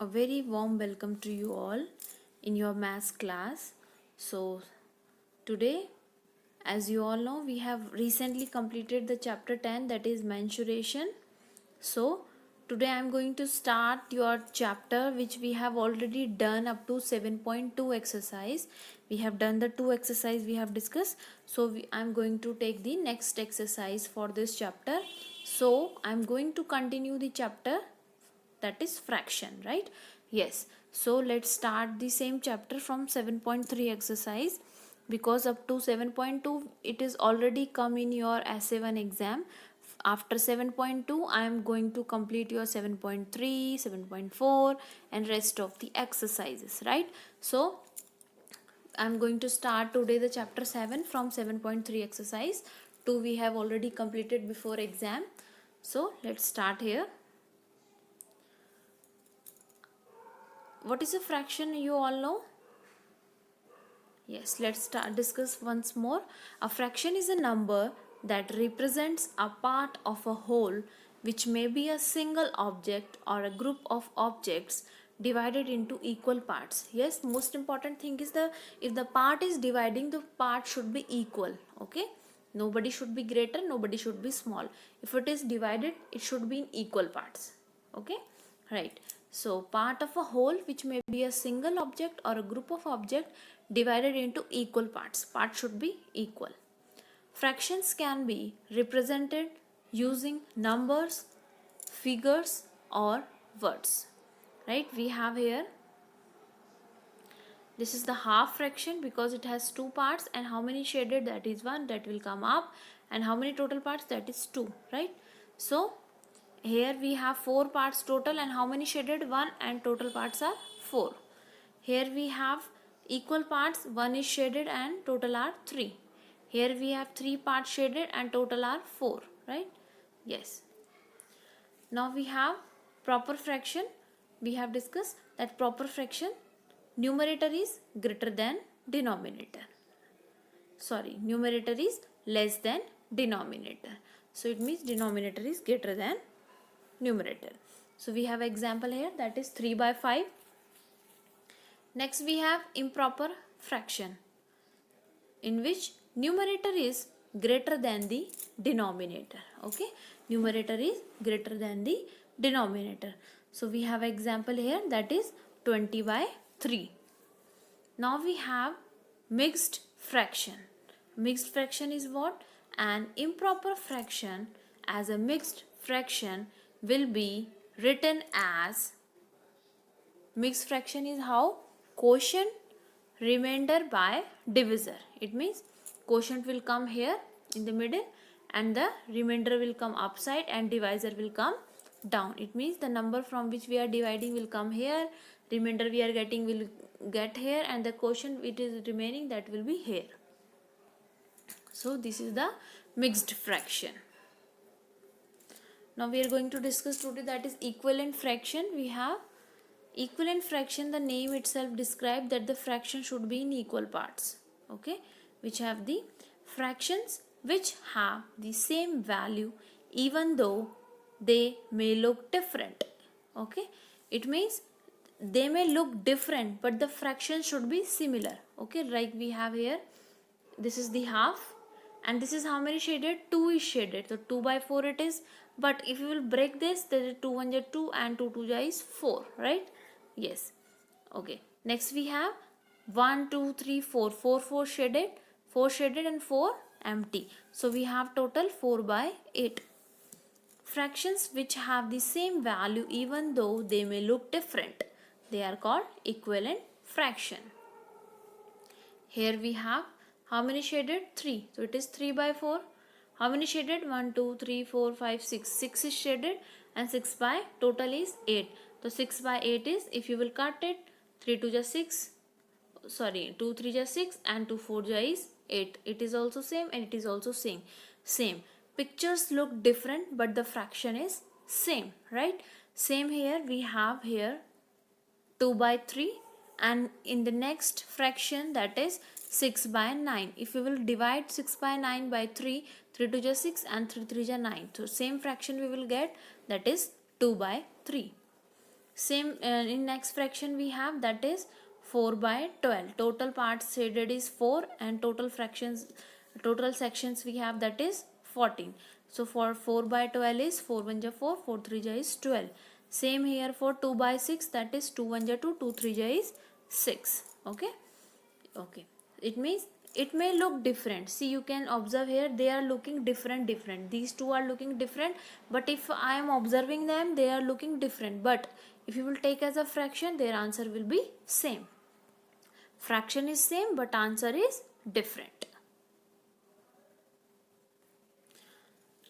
A very warm welcome to you all in your maths class. So, today, as you all know, we have recently completed the chapter 10, that is mensuration. So, today I am going to start your chapter which we have already done up to 7.2 exercise. We have done the two exercise we have discussed. So, I am going to take the next exercise for this chapter. So, I am going to continue the chapter, that is fraction, right? Yes, so let's start the same chapter from 7.3 exercise, because up to 7.2 it is already come in your essay 1 exam. After 7.2 I am going to complete your 7.3, 7.4 and rest of the exercises, right? So I'm going to start today the chapter 7 from 7.3 exercise. 2 we have already completed before exam. So let's start here. What is a fraction, you all know? Yes, let's start discuss once more. A fraction is a number that represents a part of a whole, which may be a single object or a group of objects divided into equal parts. Yes, most important thing is if the part is dividing, the part should be equal. Okay, nobody should be greater, nobody should be small. If it is divided, it should be in equal parts. Okay, right. So part of a whole which may be a single object or a group of object divided into equal parts. Parts should be equal. Fractions can be represented using numbers, figures or words. Right? We have here, this is the half fraction because it has two parts, and how many shaded, that is 1, that will come up, and how many total parts, that is 2, right? So here we have 4 parts total, and how many shaded, 1, and total parts are 4. Here we have equal parts, 1 is shaded and total are 3. Here we have 3 parts shaded and total are 4, right? Yes. Now we have proper fraction. We have discussed that proper fraction, numerator is greater than denominator. Sorry, numerator is less than denominator. So it means denominator is greater than numerator. So we have example here, that is 3 by 5. Next we have improper fraction, in which numerator is greater than the denominator. Okay, numerator is greater than the denominator. So we have example here, that is 20 by 3. Now we have mixed fraction. Mixed fraction is what? An improper fraction as a mixed fraction will be written as, mixed fraction is how? Quotient remainder by divisor. It means quotient will come here in the middle and the remainder will come upside and divisor will come down. It means the number from which we are dividing will come here, remainder we are getting will get here, and the quotient it is remaining, that will be here. So this is the mixed fraction. Now we are going to discuss today, that is equivalent fraction. We have equivalent fraction, the name itself describes that the fraction should be in equal parts. Okay, which have the fractions which have the same value even though they may look different. Okay, it means they may look different but the fraction should be similar. Okay, like we have here, this is the half and this is how many shaded? 2 is shaded, so 2 by 4 it is. But if you will break this, there is 2 1 is 2 and 2 2 is 4, right? Yes. Okay, next we have 1 2 3 4, 4 4 shaded, 4 shaded and 4 empty. So we have total 4 by 8. Fractions which have the same value even though they may look different, they are called equivalent fraction. Here we have how many shaded? 3. So it is 3 by 4. How many shaded? 1, 2, 3, 4, 5, 6. 6 is shaded and 6 by total is 8. So 6 by 8 is, if you will cut it, 3 2 is 6. Sorry, 2 3 is 6 and 2 4 is 8. It is also same and it is also same. Same. Pictures look different but the fraction is same, right? Same here, we have here 2 by 3, and in the next fraction, that is 6 by 9. If you will divide 6 by 9 by 3, 3 2 is 6 and 3 3 is 9. So same fraction we will get, that is 2 by 3. Same in next fraction we have, that is 4 by 12. Total parts shaded is 4 and total sections we have, that is 14. So for 4 by 12 is 4 1 ja 4, 4 3 ja is 12. Same here for 2 by 6, that is 2 1 ja 2, 2 3 ja is 6. Okay, it means it may look different. See, you can observe here, they are looking different. These two are looking different, but if I am observing them, they are looking different. But if you will take as a fraction, their answer will be same. Fraction is same, but answer is different.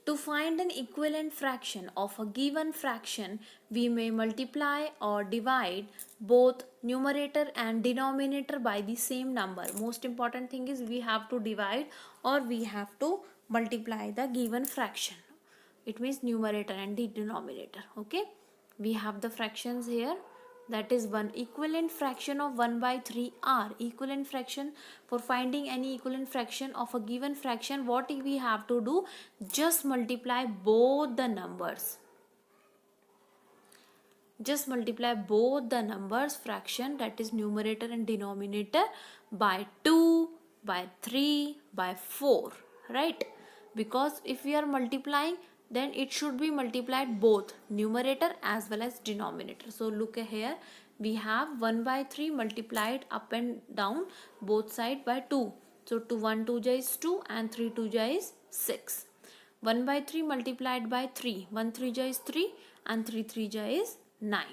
To find an equivalent fraction of a given fraction, we may multiply or divide both numerator and denominator by the same number. Most important thing is we have to divide or we have to multiply the given fraction. It means numerator and the denominator. Okay, we have the fractions here, that is one equivalent fraction of 1 by 3 r. Equivalent fraction, for finding any equivalent fraction of a given fraction, what we have to do, just multiply both the numbers. Just multiply both the numbers, fraction, that is numerator and denominator, by 2, by 3, by 4, right? Because if we are multiplying, then it should be multiplied both numerator as well as denominator. So look here, we have 1 by 3 multiplied up and down both side by 2. So 1 2 ja is 2 and 3 2 ja is 6. 1 by 3 multiplied by 3, 1 3 ja is 3 and 3 3 ja is 9.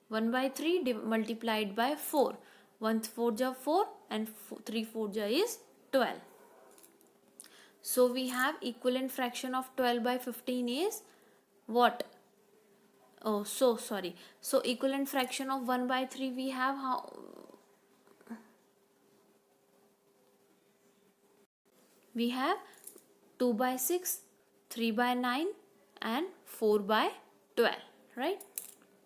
1 by 3 multiplied by 4, 1 4 ja 4 and 3 4 ja is 12. So we have equivalent fraction of 12 by 15 is what? Oh, so sorry. So equivalent fraction of 1 by 3 we have how? We have 2 by 6, 3 by 9 and 4 by 12, right?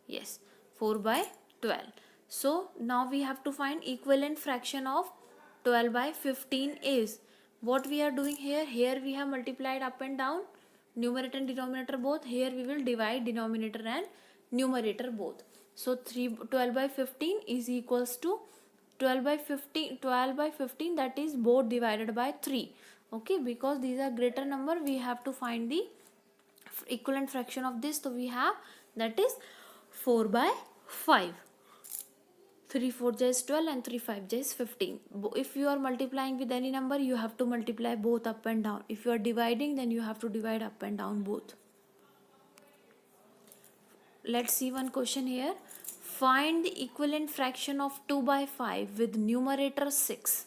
Yes, 4 by 12. So now we have to find equivalent fraction of 12 by 15 is. What we are doing here, we have multiplied up and down, numerator and denominator both. Here we will divide denominator and numerator both. So 12 by 15 is equals to 12 by 15, that is both divided by 3. Okay, because these are greater number, we have to find the equivalent fraction of this. So we have, that is 4 by 5. 3 4 ja is 12 and 3 5 ja is 15. If you are multiplying with any number, you have to multiply both up and down. If you are dividing, then you have to divide up and down both. Let's see one question here. Find the equivalent fraction of 2 by 5 with numerator 6.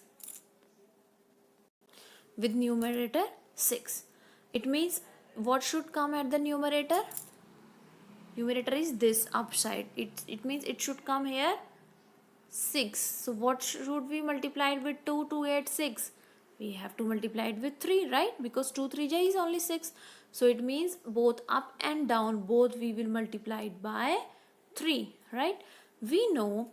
With numerator 6. It means what should come at the numerator? Numerator is this upside. It means it should come here 6. So what should we multiply it with 2 to 8 6? We have to multiply it with 3, right? Because 2 3 ja is only 6. So it means both up and down, both we will multiply it by 3, right? We know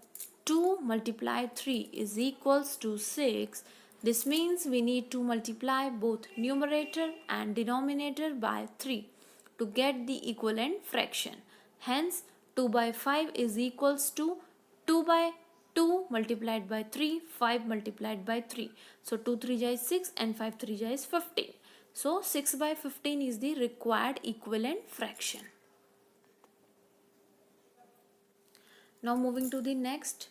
2 multiply 3 is equals to 6. This means we need to multiply both numerator and denominator by 3 to get the equivalent fraction. Hence 2 by 5 is equals to 2 by 2 multiplied by 3, 5 multiplied by 3. So 2 3 ja is 6 and 5 3 ja is 15. So 6 by 15 is the required equivalent fraction. Now moving to the next,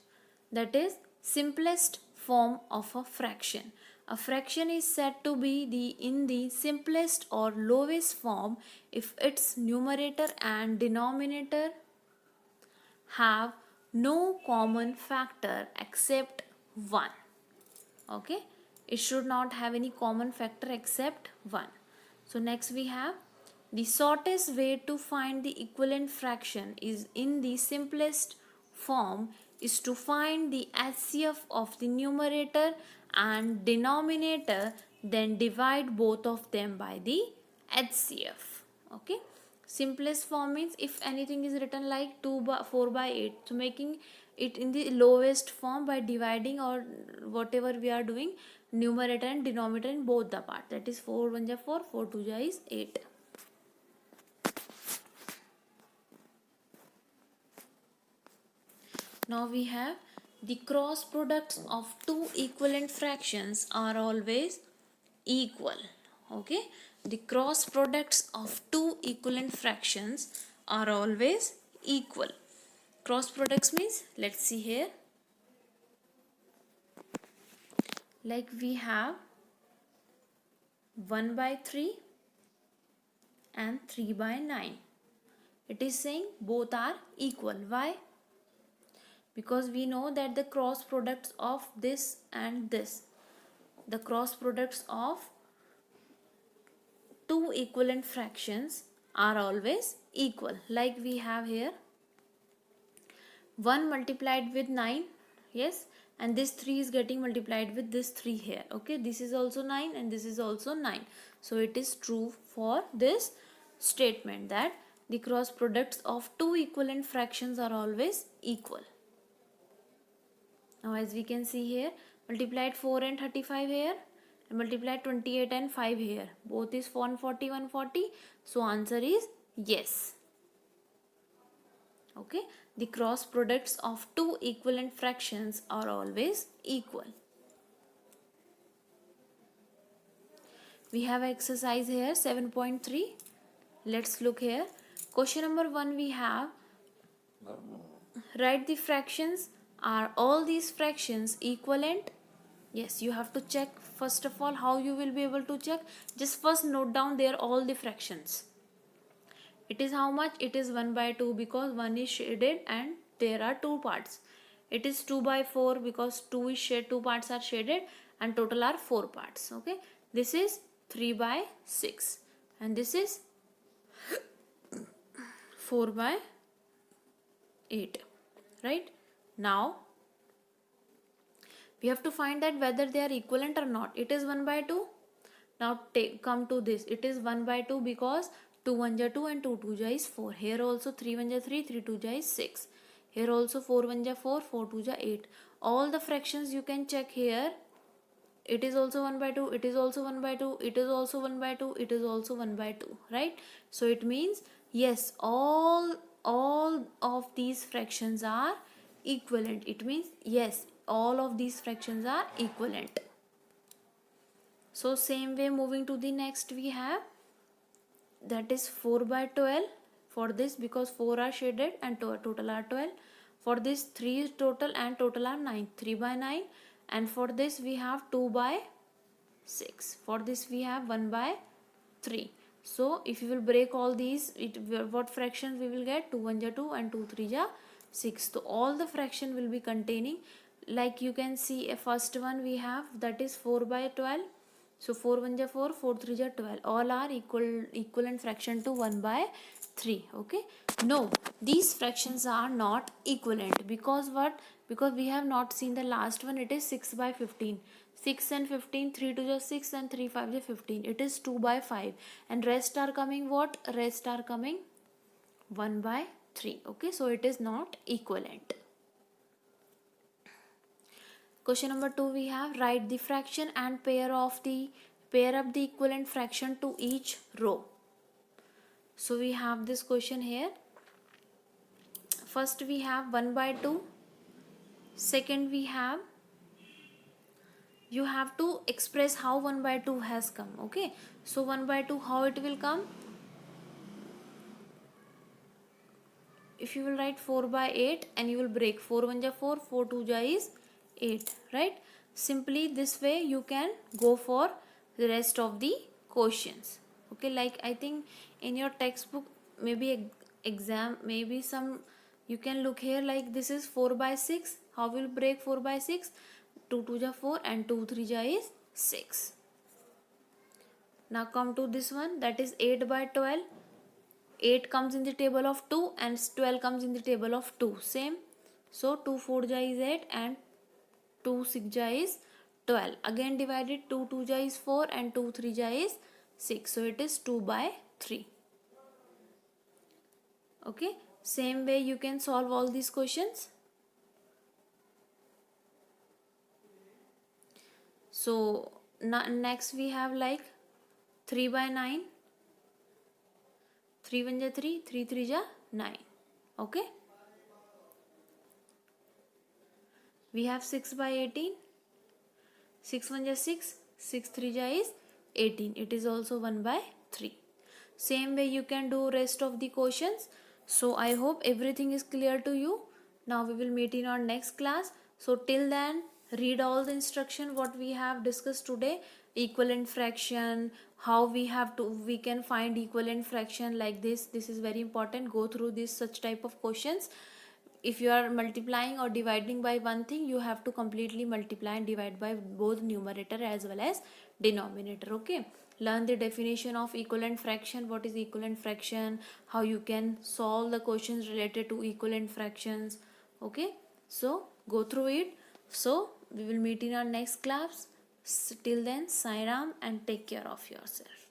that is simplest form of a fraction. A fraction is said to be in the simplest or lowest form if its numerator and denominator have no common factor except 1. Okay, it should not have any common factor except 1. So next we have the shortest way to find the equivalent fraction is in the simplest form is to find the HCF of the numerator and denominator, then divide both of them by the HCF. Okay, simplest form means if anything is written like 4 by 8, so making it in the lowest form by dividing or whatever we are doing numerator and denominator in both the part, that is 4 1 ja 4, 4 2 ja is 8. Now we have the cross products of two equivalent fractions are always equal. Okay, the cross products of two equivalent fractions are always equal. Cross products means, let's see here, like we have 1 by 3 and 3 by 9. It is saying both are equal. Why? Because we know that the cross products of this and this, the cross products of two equivalent fractions are always equal. Like we have here 1 multiplied with 9, yes, and this 3 is getting multiplied with this 3 here. Okay, this is also 9 and this is also 9. So it is true for this statement that the cross products of two equivalent fractions are always equal. Now as we can see here, multiplied 4 and 35 here, and multiplied 28 and 5 here. Both is 140, 140. So answer is yes. Okay, the cross products of two equivalent fractions are always equal. We have exercise here 7.3. Let's look here. Question number 1 we have, write the fractions. Are all these fractions equivalent? Yes, you have to check. First of all, how you will be able to check? Just first note down there all the fractions. It is how much? It is 1 by 2 because 1 is shaded and there are two parts. It is 2 by 4 because 2 is shaded, two parts are shaded, and total are 4 parts. Okay, this is 3 by 6 and this is 4 by 8. Right? Now we have to find that whether they are equivalent or not. It is 1 by 2. Now come to this. It is 1 by 2 because 2 1 ja 2 and 2 2 ja is 4. Here also 3 1 ja 3, 3 2 ja is 6. Here also 4 1 ja 4, 4 2 ja 8. All the fractions you can check here. It is also 1 by 2, it is also 1 by 2, it is also 1 by 2, it is also 1 by 2, right? So it means yes, all of these fractions are equivalent. It means yes, all of these fractions are equivalent. So same way, moving to the next, we have that is 4 by 12 for this because 4 are shaded and total are 12. For this 3 is total and total are 9, 3 by 9. And for this we have 2 by 6. For this we have 1 by 3. So if you will break all these, what fractions we will get? 2 1 ja 2 and 2 3 ja 6. So all the fraction will be containing, like you can see, a first one we have that is 4 by 12. So 4 1 ja 4, 4 3 ja 12. All are equivalent fraction to 1 by 3. Okay. No, these fractions are not equivalent because what? Because we have not seen the last one. It is 6 by 15. 6 and 15, 3 to the 6 and 3 5 to 15. It is 2 by 5. And rest are coming what? Rest are coming 1 by 3. Okay. So it is not equivalent. Question number 2 we have, write the fraction and pair up the equivalent fraction to each row. So we have this question here. First we have 1 by 2. Second we have, you have to express how 1 by 2 has come. Okay. So 1 by 2, how it will come? If you will write 4 by 8 and you will break 4 1 ja 4, 4 2 ja is 8, right? Simply this way you can go for the rest of the questions. Okay, like I think in your textbook, maybe exam, maybe some, you can look here like this is 4 by 6. How will break 4 by 6? 2 2 ja 4 and 2 3 ja is 6. Now come to this one, that is 8 by 12. 8 comes in the table of 2 and 12 comes in the table of 2. Same. So 2 4 ja is 8 and 2 6 ja is 12. Again divided, 2 2 ja is 4 and 2 3 ja is 6. So it is 2 by 3. Okay. Same way you can solve all these questions. So next we have like 3 by 9. 3 1 ja 3, 3 3 ja 9. Okay. We have 6 by 18. 6 1 is 6. 6 3 is 18. It is also 1 by 3. Same way you can do rest of the questions. So I hope everything is clear to you. Now we will meet in our next class. So till then, read all the instruction what we have discussed today. Equivalent fraction, how we can find equivalent fraction like this. This is very important. Go through this such type of questions. If you are multiplying or dividing by one thing, you have to completely multiply and divide by both numerator as well as denominator. Okay, learn the definition of equivalent fraction, what is equivalent fraction, how you can solve the questions related to equivalent fractions. Okay, so go through it. So we will meet in our next class. Till then, Sai Ram and take care of yourself.